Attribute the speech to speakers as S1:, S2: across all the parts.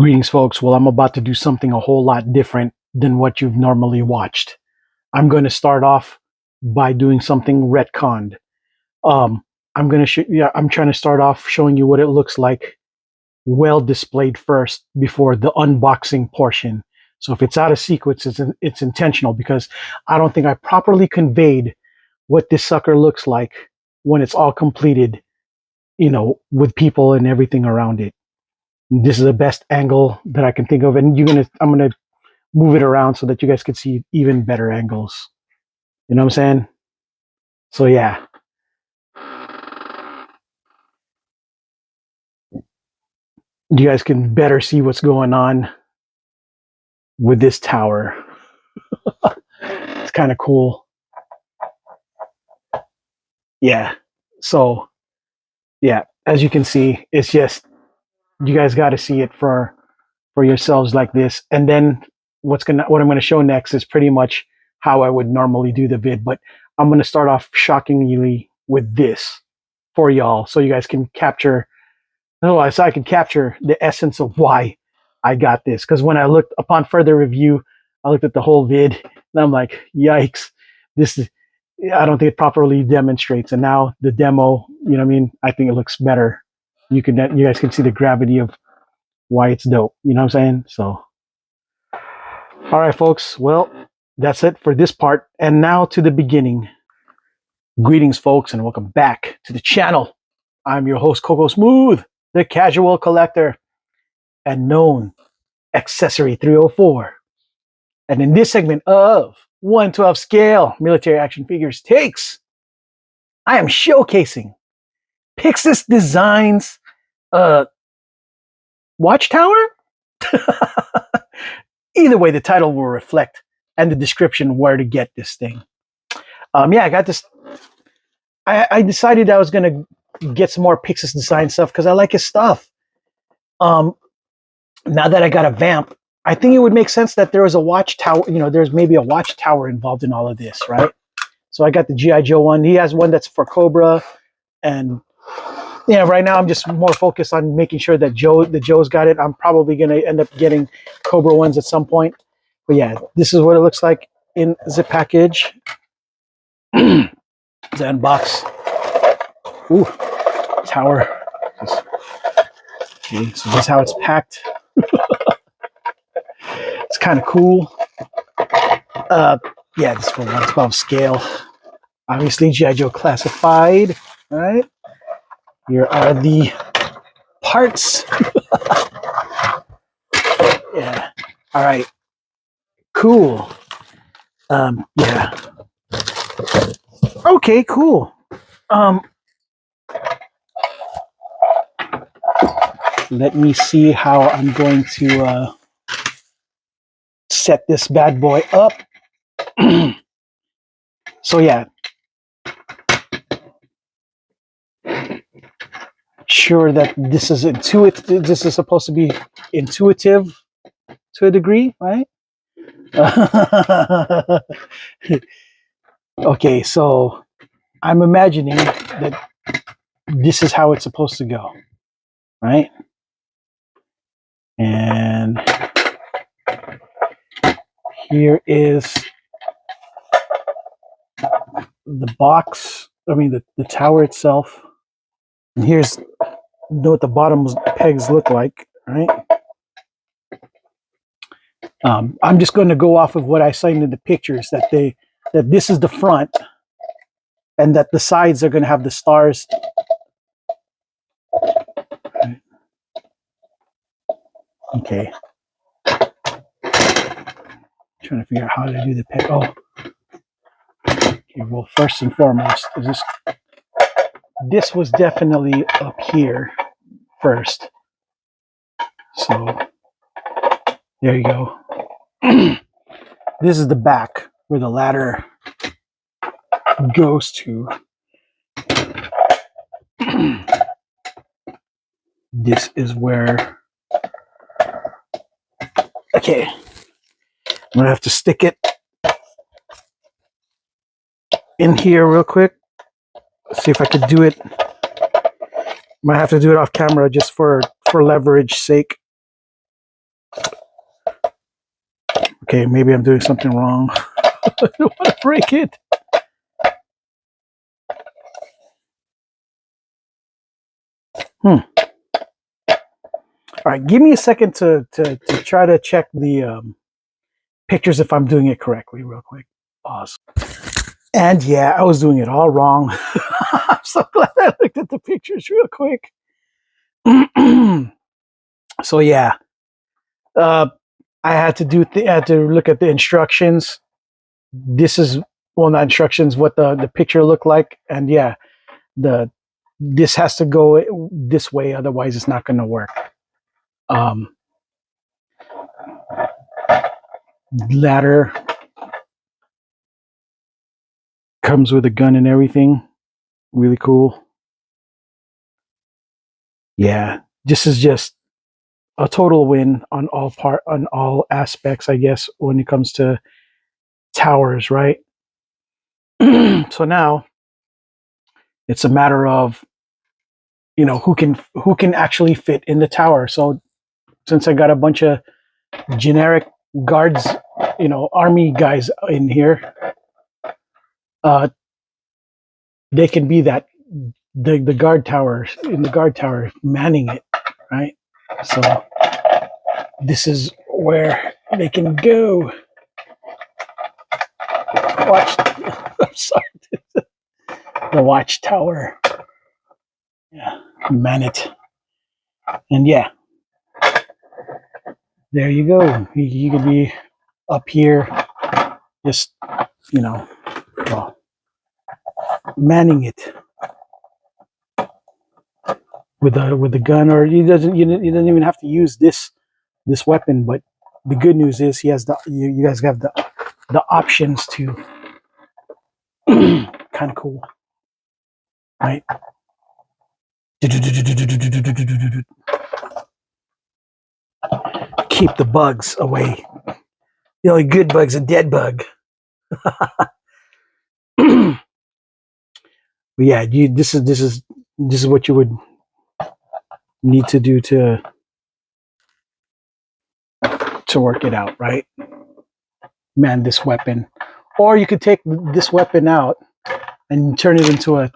S1: Greetings, folks. Well, I'm about to do something a whole lot different than what you've normally watched. I'm going to start off by doing something retconned. I'm going to I'm trying to start off showing you what it looks like well displayed first before the unboxing portion. So if it's out of sequence, it's intentional because I don't think I properly conveyed what this sucker looks like when it's all completed, with people and everything around it. This is the best angle that I can think of, and I'm gonna move it around so that you guys can see even better angles. You know what I'm saying? So yeah, you guys can better see what's going on with this tower. It's kind of cool. Yeah. So yeah, as you can see, it's just you guys got to see it for yourselves like this, and then what I'm going to show next is pretty much how I would normally do the vid, but I'm going to start off shockingly with this for y'all so you guys can capture so I can capture the essence of why I got this. Because when I looked upon further review, I looked at the whole vid and I'm like, yikes, this is, I don't think it properly demonstrates. And now the demo, you know what I mean? I think it looks better. You guys can see the gravity of why it's dope. You know what I'm saying? So, all right, folks. Well, that's it for this part. And now to the beginning. Greetings, folks, and welcome back to the channel. I'm your host, Coco Smooth, the casual collector and known accessory 304. And in this segment of 1/12 scale military action figures takes, I am showcasing Pixis Designs Watchtower. Either way, the title will reflect and the description where to get this thing. Yeah, I got this. I decided I was gonna get some more Pixis design stuff because I like his stuff. Now that I got a vamp, I think it would make sense that there was a Watchtower. There's maybe a Watchtower involved in all of this, right? So I got the G.I. Joe one. He has one that's for Cobra, and right now I'm just more focused on making sure that Joe's got it. I'm probably gonna end up getting Cobra ones at some point. But yeah, this is what it looks like in the package. The unbox. Ooh, tower. Okay, so this is how it's packed. It's kind of cool. Yeah, this is for 1/12 scale. Obviously, G.I. Joe classified. All right. Here are the parts. Yeah. All right. Cool. Yeah. Okay, cool. Let me see how I'm going to set this bad boy up. So yeah. Sure that this is intuitive. This is supposed to be intuitive to a degree, right? Okay, so I'm imagining that this is how it's supposed to go, right? And here is the box. I mean, the tower itself. And here's what the bottom pegs look like, right? I'm just going to go off of what I signed in the pictures that this is the front, and that the sides are going to have the stars. Okay. Trying to figure out how to do the peg. Oh. Okay, well, first and foremost, this was definitely up here first. So there you go. This is the back where the ladder goes to. This is where, okay, I'm gonna have to stick it in here real quick. See if I could do it. Might have to do it off camera just for leverage sake. Okay, maybe I'm doing something wrong. I don't want to break it. All right, give me a second to try to check the pictures if I'm doing it correctly, real quick. Pause. And yeah, I was doing it all wrong. I'm so glad I looked at the pictures real quick. So yeah, I had to I had to look at the instructions. This is, well, not instructions, what the picture looked like, and yeah, this has to go this way, otherwise it's not going to work. Ladder comes with a gun and everything. Really cool. Yeah, this is just a total win on all aspects, I guess, when it comes to towers, right? So now it's a matter of, who can actually fit in the tower. So since I got a bunch of generic guards, army guys in here, they can be the guard tower in the guard tower manning it, right? So this is where they can go. Watch. I'm sorry. The Watchtower. Yeah, man it. And yeah, there you go. You could be up here, just well, manning it with the gun, or he doesn't. You don't even have to use this weapon. But the good news is he has you guys have the options to. Kind of cool, right? Keep the bugs away. The only good bug's a dead bug. But yeah, this is what you would need to do to work it out, right? Man this weapon, or you could take this weapon out and turn it into a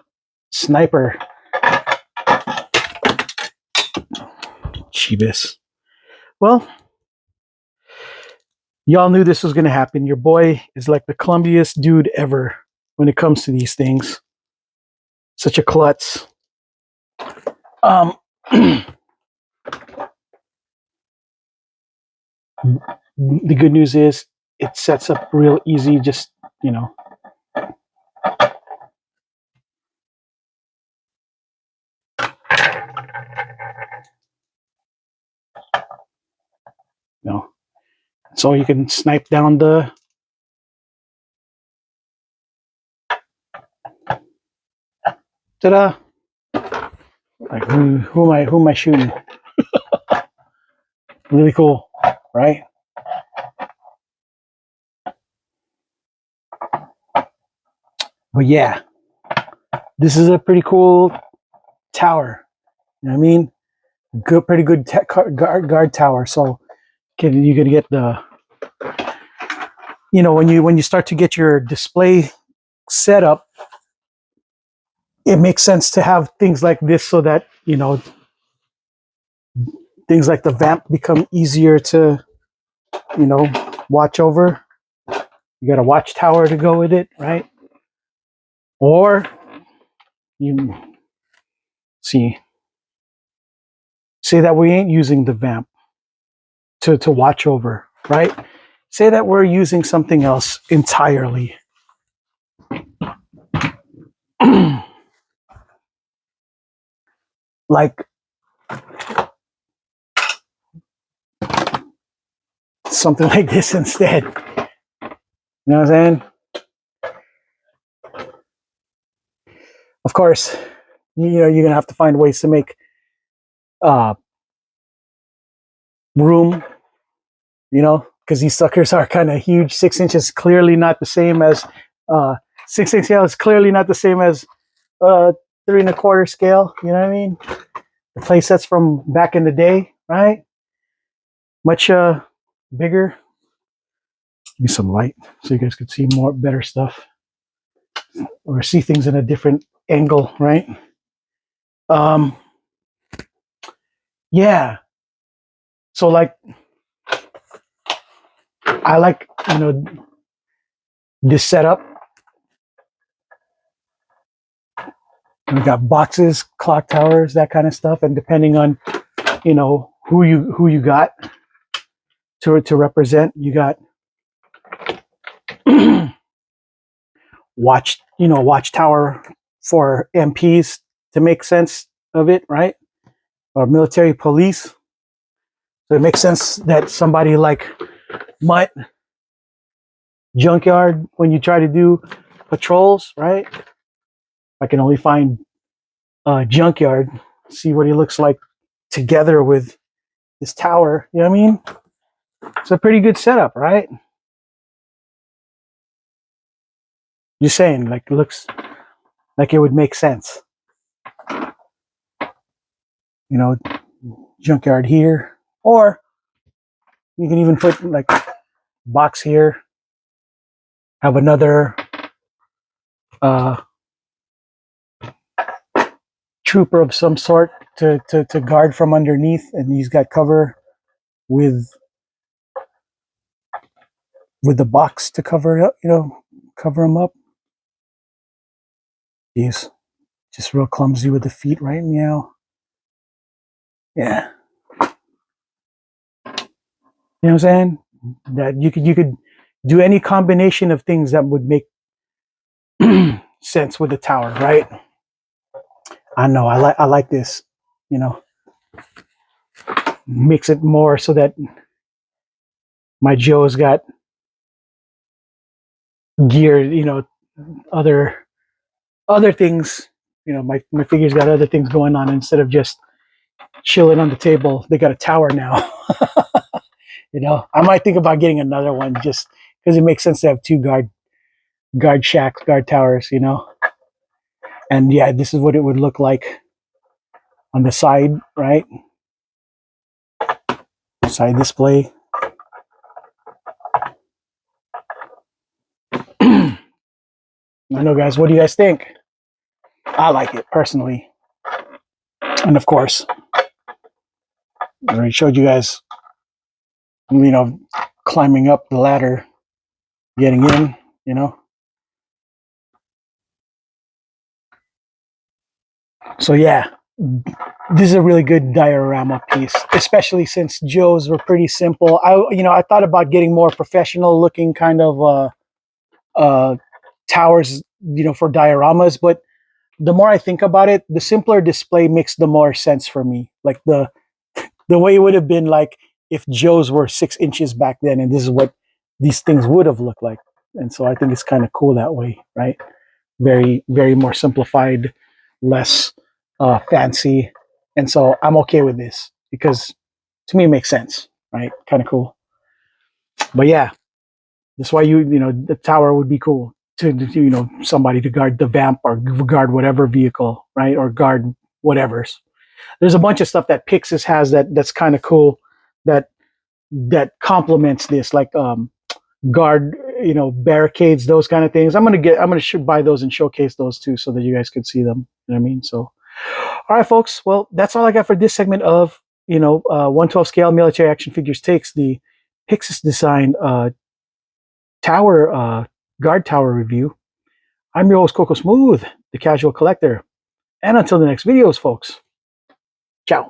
S1: sniper. Chibis. Well, y'all knew this was going to happen. Your boy is like the clumsiest dude ever when it comes to these things. Such a klutz. The good news is it sets up real easy. Just so you can snipe down the. Ta-da! Like who am I shooting? Really cool, right? But yeah, this is a pretty cool tower. You know what I mean? Pretty good guard tower. So you can get the, when you start to get your display set up, it makes sense to have things like this so that things like the vamp become easier to watch over. You got a watchtower to go with it, right? Or you say that we ain't using the vamp to watch over, right? Say that we're using something else entirely. Like something like this instead. You know what I'm saying? Of course, you're gonna have to find ways to make room, because these suckers are kind of huge. 6 inches clearly not the same as 6 inch scale is clearly not the same as 3¼ scale. You know what I mean? The play sets from back in the day, right? Much bigger. Give me some light so you guys could see more better stuff or see things in a different angle, right? Um, yeah. So like, I like, this setup. We got boxes, clock towers, that kind of stuff, and depending on, who you got to represent, you got Watchtower for MPs to make sense of it, right? Or military police. So it makes sense that somebody like Mutt, Junkyard, when you try to do patrols, right? I can only find Junkyard, see what he looks like together with this tower. You know what I mean? It's a pretty good setup, right? Just saying, like, it looks like it would make sense. Junkyard here, or you can even put like box here, have another trooper of some sort to guard from underneath, and he's got cover with the box to cover it up, cover him up. He's just real clumsy with the feet, right? Meow. Yeah. You know what I'm saying? That you could do any combination of things that would make sense with the tower, right? I know. I like this. Mix it more so that my Joe's got gear. Other things. My figure's got other things going on instead of just chilling on the table. They got a tower now. I might think about getting another one just because it makes sense to have two guard shacks, guard towers. And yeah, this is what it would look like on the side, right? Side display. I know, guys. What do you guys think? I like it personally, and of course, I already showed you guys. Climbing up the ladder, getting in. So yeah, this is a really good diorama piece, especially since Joe's were pretty simple. I thought about getting more professional looking kind of towers, for dioramas, but the more I think about it, the simpler display makes the more sense for me. Like the way it would have been like if Joe's were 6 inches back then, and this is what these things would have looked like. And so I think it's kind of cool that way, right? Very, very more simplified, less fancy. And so I'm okay with this because to me it makes sense, right? Kind of cool. But yeah, that's why the tower would be cool to somebody to guard the vamp or guard whatever vehicle, right? Or guard whatever's. There's a bunch of stuff that Pixis has that's kind of cool that complements this, like guard, barricades, those kind of things. I'm gonna buy those and showcase those too, so that you guys could see them. You know what I mean? So, all right, folks. Well, that's all I got for this segment of 1/12 scale military action figures takes the Pixis design tower guard tower review. I'm your host Coco Smooth, the casual collector, and until the next videos, folks. Ciao.